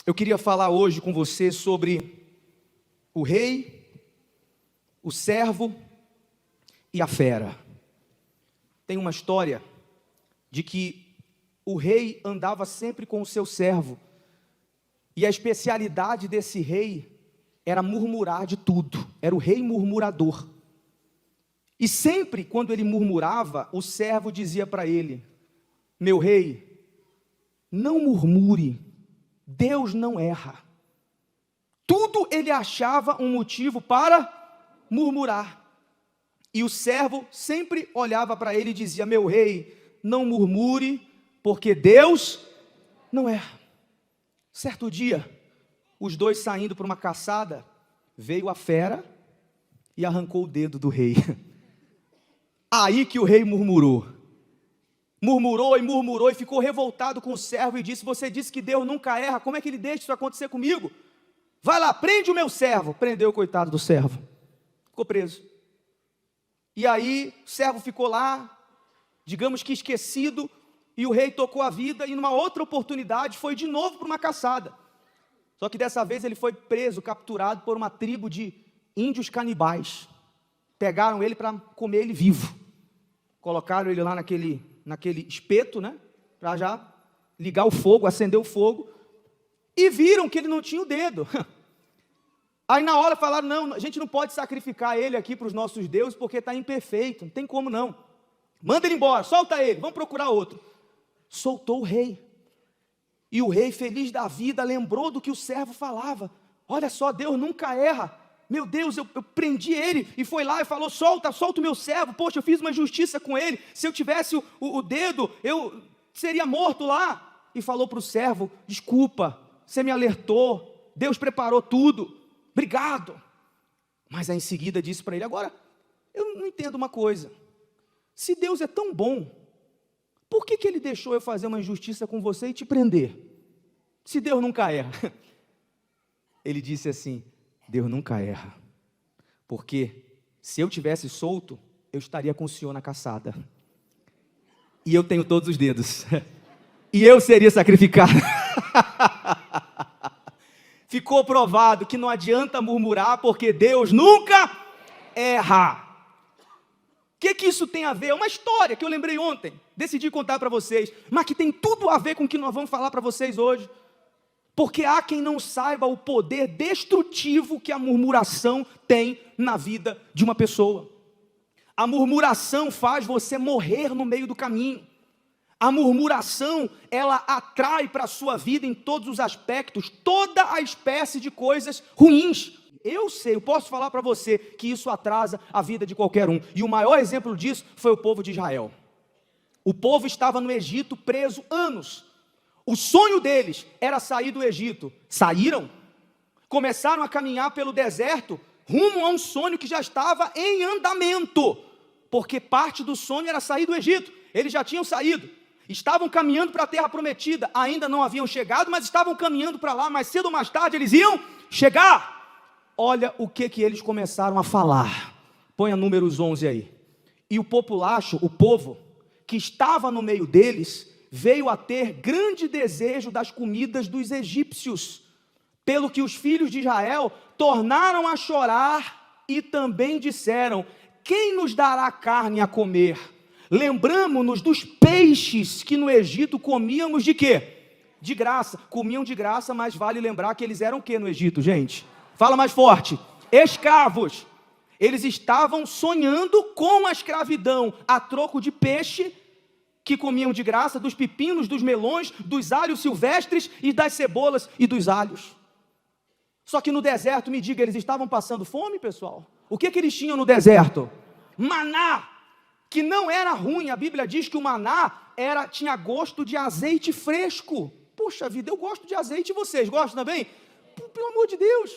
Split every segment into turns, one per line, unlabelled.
Eu queria falar hoje com você sobre o rei, o servo e a fera. Tem uma história de que o rei andava sempre com o seu servo, e a especialidade desse rei era murmurar de tudo, era o rei murmurador. E sempre quando ele murmurava, o servo dizia para ele: meu rei, não murmure, Deus não erra. Tudo ele achava um motivo para murmurar. E o servo sempre olhava para ele e dizia: meu rei, não murmure, porque Deus não erra. Certo dia, os dois saindo para uma caçada, veio a fera e arrancou o dedo do rei. Aí que o rei murmurou e ficou revoltado com o servo e disse: você disse que Deus nunca erra, como é que ele deixa isso acontecer comigo? Vai lá, prende o meu servo. Prendeu o coitado do servo, ficou preso. E aí o servo ficou lá, digamos que esquecido, e o rei tocou a vida, e numa outra oportunidade foi de novo para uma caçada. Só que dessa vez ele foi preso, capturado por uma tribo de índios canibais. Pegaram ele para comer ele vivo. Colocaram ele lá naquele espeto, né? Para já ligar o fogo, acender o fogo. E viram que ele não tinha o dedo. Aí na hora falaram: não, a gente não pode sacrificar ele aqui para os nossos deuses, porque está imperfeito, não tem como não. Manda ele embora, solta ele, vamos procurar outro. Soltou o rei. E o rei, feliz da vida, lembrou do que o servo falava: olha só, Deus nunca erra. Meu Deus, eu prendi ele, e foi lá e falou: solta o meu servo. Poxa, eu fiz uma injustiça com ele. Se eu tivesse o dedo, eu seria morto lá. E falou para o servo: desculpa, você me alertou, Deus preparou tudo, obrigado. Mas aí em seguida disse para ele: agora, eu não entendo uma coisa. Se Deus é tão bom, por que ele deixou eu fazer uma injustiça com você e te prender? Se Deus nunca erra. Ele disse assim: Deus nunca erra, porque se eu tivesse solto, eu estaria com o senhor na caçada, e eu tenho todos os dedos, e eu seria sacrificado. Ficou provado que não adianta murmurar, porque Deus nunca erra. O que isso tem a ver? É uma história que eu lembrei ontem, decidi contar para vocês, mas que tem tudo a ver com o que nós vamos falar para vocês hoje. Porque há quem não saiba o poder destrutivo que a murmuração tem na vida de uma pessoa. A murmuração faz você morrer no meio do caminho. A murmuração, ela atrai para a sua vida em todos os aspectos, toda a espécie de coisas ruins. Eu sei, eu posso falar para você que isso atrasa a vida de qualquer um. E o maior exemplo disso foi o povo de Israel. O povo estava no Egito preso anos. O sonho deles era sair do Egito. Saíram, começaram a caminhar pelo deserto, rumo a um sonho que já estava em andamento, porque parte do sonho era sair do Egito. Eles já tinham saído, estavam caminhando para a terra prometida, ainda não haviam chegado, mas estavam caminhando para lá. Mais cedo ou mais tarde eles iam chegar. Olha o que eles começaram a falar. Ponha Números 11 aí. E o populacho, o povo que estava no meio deles, veio a ter grande desejo das comidas dos egípcios, pelo que os filhos de Israel tornaram a chorar e também disseram: quem nos dará carne a comer? Lembramo-nos dos peixes que no Egito comíamos de quê? De graça. Comiam de graça, mas vale lembrar que eles eram o quê no Egito, gente? Fala mais forte. Escravos. Eles estavam sonhando com a escravidão a troco de peixe, que comiam de graça, dos pepinos, dos melões, dos alhos silvestres e das cebolas e dos alhos. Só que no deserto, me diga, eles estavam passando fome, pessoal? O que eles tinham no deserto? Maná, que não era ruim. A Bíblia diz que o maná tinha gosto de azeite fresco. Puxa vida, eu gosto de azeite, e vocês gostam também? Pelo amor de Deus,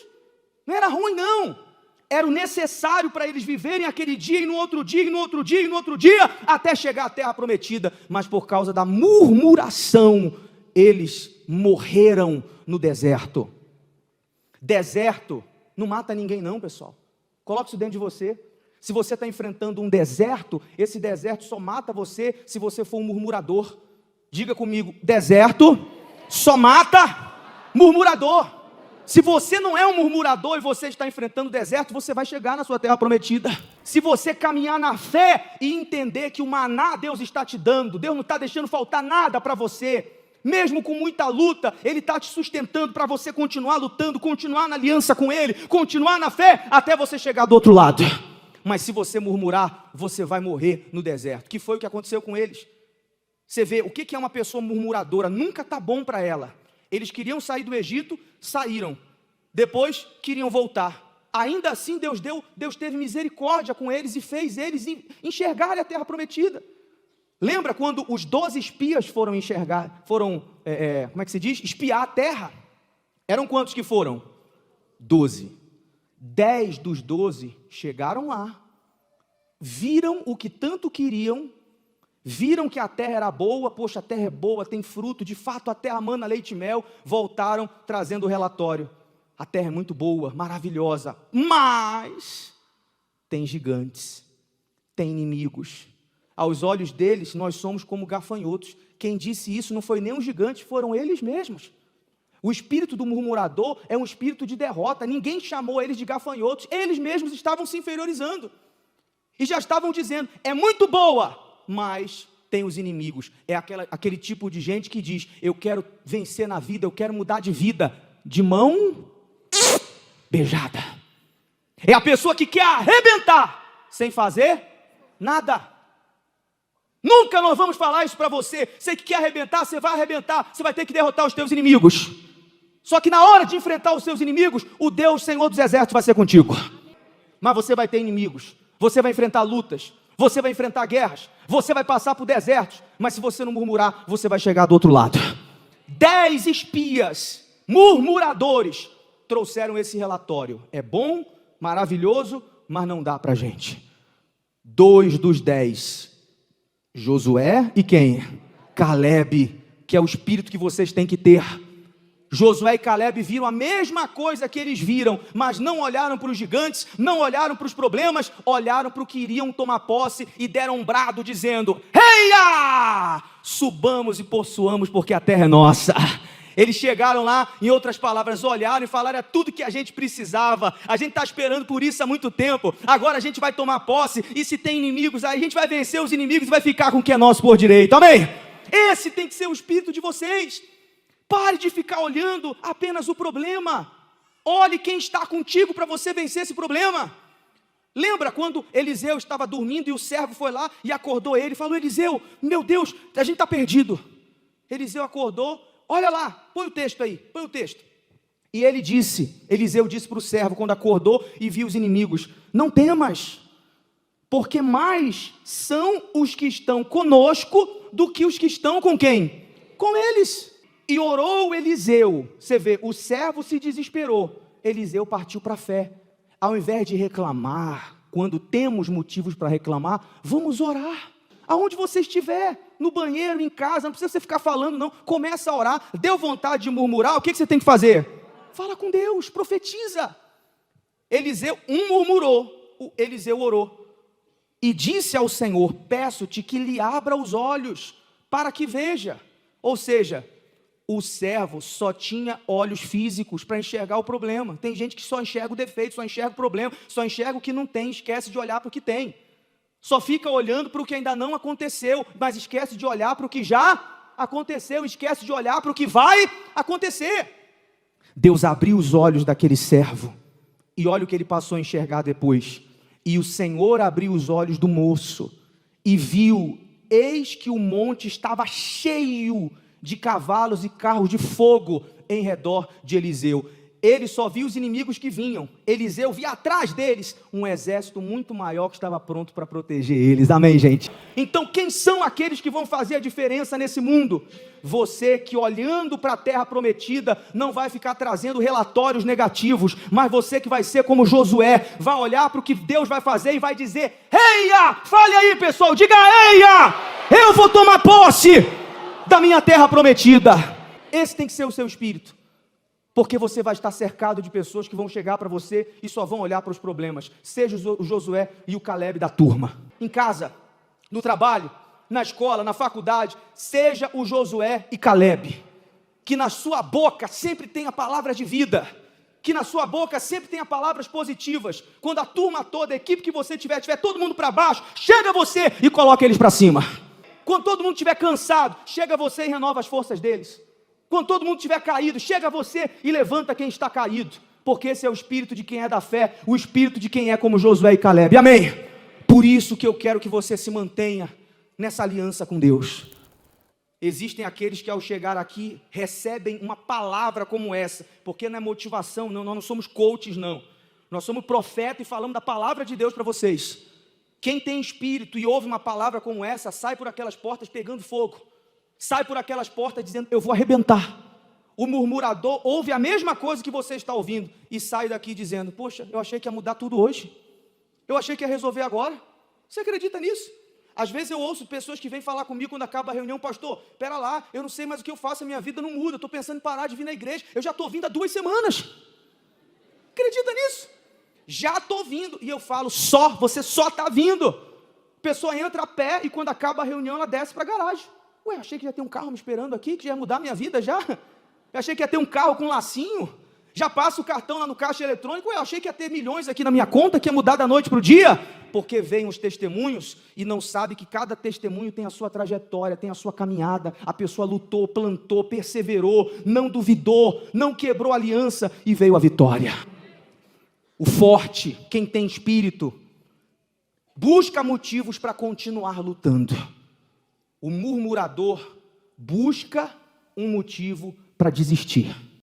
não era ruim não. Era o necessário para eles viverem aquele dia, e no outro dia, e no outro dia, e no outro dia, até chegar à terra prometida. Mas por causa da murmuração, eles morreram no deserto. Deserto não mata ninguém não, pessoal. Coloque isso dentro de você. Se você está enfrentando um deserto, esse deserto só mata você se você for um murmurador. Diga comigo: deserto só mata Murmurador. Se você não é um murmurador e você está enfrentando o deserto, você vai chegar na sua terra prometida. Se você caminhar na fé e entender que o maná Deus está te dando, Deus não está deixando faltar nada para você, mesmo com muita luta, Ele está te sustentando para você continuar lutando, continuar na aliança com Ele, continuar na fé, até você chegar do outro lado. Mas se você murmurar, você vai morrer no deserto, que foi o que aconteceu com eles. Você vê, o que é uma pessoa murmuradora? Nunca está bom para ela. Eles queriam sair do Egito, saíram. Depois queriam voltar. Ainda assim Deus teve misericórdia com eles e fez eles enxergarem a terra prometida. Lembra quando os 12 espias foram enxergar, como é que se diz? Espiar a terra. Eram quantos que foram? 12. 10 dos 12 chegaram lá, viram o que tanto queriam, viram que a terra era boa, poxa, a terra é boa, tem fruto, de fato a terra mana leite e mel, voltaram trazendo o relatório. A terra é muito boa, maravilhosa, mas tem gigantes, tem inimigos. Aos olhos deles, nós somos como gafanhotos. Quem disse isso não foi nem um gigante, foram eles mesmos. O espírito do murmurador é um espírito de derrota. Ninguém chamou eles de gafanhotos, eles mesmos estavam se inferiorizando. E já estavam dizendo, é muito boa, mas tem os inimigos. É aquele tipo de gente que diz, eu quero vencer na vida, eu quero mudar de vida, de mão beijada. É a pessoa que quer arrebentar, sem fazer nada. Nunca nós vamos falar isso para você. Você que quer arrebentar, você vai arrebentar. Você vai ter que derrotar os teus inimigos. Só que na hora de enfrentar os seus inimigos, o Deus Senhor dos Exércitos vai ser contigo. Mas você vai ter inimigos. Você vai enfrentar lutas. Você vai enfrentar guerras. Você vai passar por desertos. Mas se você não murmurar, você vai chegar do outro lado. 10 espias, murmuradores, trouxeram esse relatório. É bom, maravilhoso, mas não dá para a gente. 2 dos 10, Josué e quem? Caleb, que é o espírito que vocês têm que ter. Josué e Caleb viram a mesma coisa que eles viram, mas não olharam para os gigantes, não olharam para os problemas, olharam para o que iriam tomar posse e deram um brado dizendo, Heia! Subamos e possuamos porque a terra é nossa. Eles chegaram lá, em outras palavras, olharam e falaram, é tudo que a gente precisava, a gente está esperando por isso há muito tempo, agora a gente vai tomar posse, e se tem inimigos, aí a gente vai vencer os inimigos e vai ficar com o que é nosso por direito, amém? Esse tem que ser o espírito de vocês. Pare de ficar olhando apenas o problema, olhe quem está contigo para você vencer esse problema. Lembra quando Eliseu estava dormindo e o servo foi lá e acordou ele, falou, Eliseu, meu Deus, a gente está perdido. Eliseu acordou, olha lá, põe o texto aí, põe o texto. E Eliseu disse para o servo, quando acordou e viu os inimigos, não temas, porque mais são os que estão conosco do que os que estão com quem? Com eles. E orou Eliseu, você vê, o servo se desesperou, Eliseu partiu para a fé. Ao invés de reclamar, quando temos motivos para reclamar, vamos orar. Aonde você estiver, no banheiro, em casa, não precisa você ficar falando não, começa a orar, deu vontade de murmurar, o que você tem que fazer? Fala com Deus, profetiza. Eliseu, murmurou, Eliseu orou, e disse ao Senhor, peço-te que lhe abra os olhos, para que veja. Ou seja, o servo só tinha olhos físicos para enxergar o problema. Tem gente que só enxerga o defeito, só enxerga o problema, só enxerga o que não tem, esquece de olhar para o que tem. Só fica olhando para o que ainda não aconteceu, mas esquece de olhar para o que já aconteceu, esquece de olhar para o que vai acontecer. Deus abriu os olhos daquele servo, e olha o que ele passou a enxergar depois. E o Senhor abriu os olhos do moço, e viu, eis que o monte estava cheio de cavalos e carros de fogo em redor de Eliseu. Ele só viu os inimigos que vinham. Eliseu via atrás deles um exército muito maior que estava pronto para proteger eles. Amém, gente? Então, quem são aqueles que vão fazer a diferença nesse mundo? Você que olhando para a terra prometida não vai ficar trazendo relatórios negativos, mas você que vai ser como Josué, vai olhar para o que Deus vai fazer e vai dizer, Eia! Fale aí, pessoal, diga Eia! Eu vou tomar posse da minha terra prometida. Esse tem que ser o seu espírito, porque você vai estar cercado de pessoas que vão chegar para você e só vão olhar para os problemas. Seja o Josué e o Caleb da turma. Em casa, no trabalho, na escola, na faculdade, seja o Josué e Caleb, que na sua boca sempre tenha palavras de vida, que na sua boca sempre tenha palavras positivas. Quando a turma toda, a equipe que você tiver todo mundo para baixo, chega você e coloca eles para cima. Quando todo mundo estiver cansado, chega você e renova as forças deles. Quando todo mundo estiver caído, chega você e levanta quem está caído. Porque esse é o espírito de quem é da fé, o espírito de quem é como Josué e Caleb. Amém? Por isso que eu quero que você se mantenha nessa aliança com Deus. Existem aqueles que ao chegar aqui recebem uma palavra como essa, porque não é motivação, não, nós não somos coaches, não. Nós somos profeta e falamos da palavra de Deus para vocês. Quem tem espírito e ouve uma palavra como essa, sai por aquelas portas pegando fogo. Sai por aquelas portas dizendo, eu vou arrebentar. O murmurador ouve a mesma coisa que você está ouvindo e sai daqui dizendo, poxa, eu achei que ia mudar tudo hoje. Eu achei que ia resolver agora. Você acredita nisso? Às vezes eu ouço pessoas que vêm falar comigo quando acaba a reunião, pastor, espera lá, eu não sei mais o que eu faço, a minha vida não muda, eu estou pensando em parar de vir na igreja, eu já estou vindo há 2 semanas. Acredita nisso? Já estou vindo, e eu falo, você só está vindo. A pessoa entra a pé e quando acaba a reunião ela desce para a garagem. Ué, achei que já tem um carro me esperando aqui, que já ia mudar a minha vida já. Eu achei que ia ter um carro com lacinho, já passa o cartão lá no caixa eletrônico, eu achei que ia ter milhões aqui na minha conta, que ia mudar da noite para o dia. Porque vêm os testemunhos e não sabe que cada testemunho tem a sua trajetória, tem a sua caminhada. A pessoa lutou, plantou, perseverou, não duvidou, não quebrou a aliança e veio a vitória. O forte, quem tem espírito, busca motivos para continuar lutando. O murmurador busca um motivo para desistir.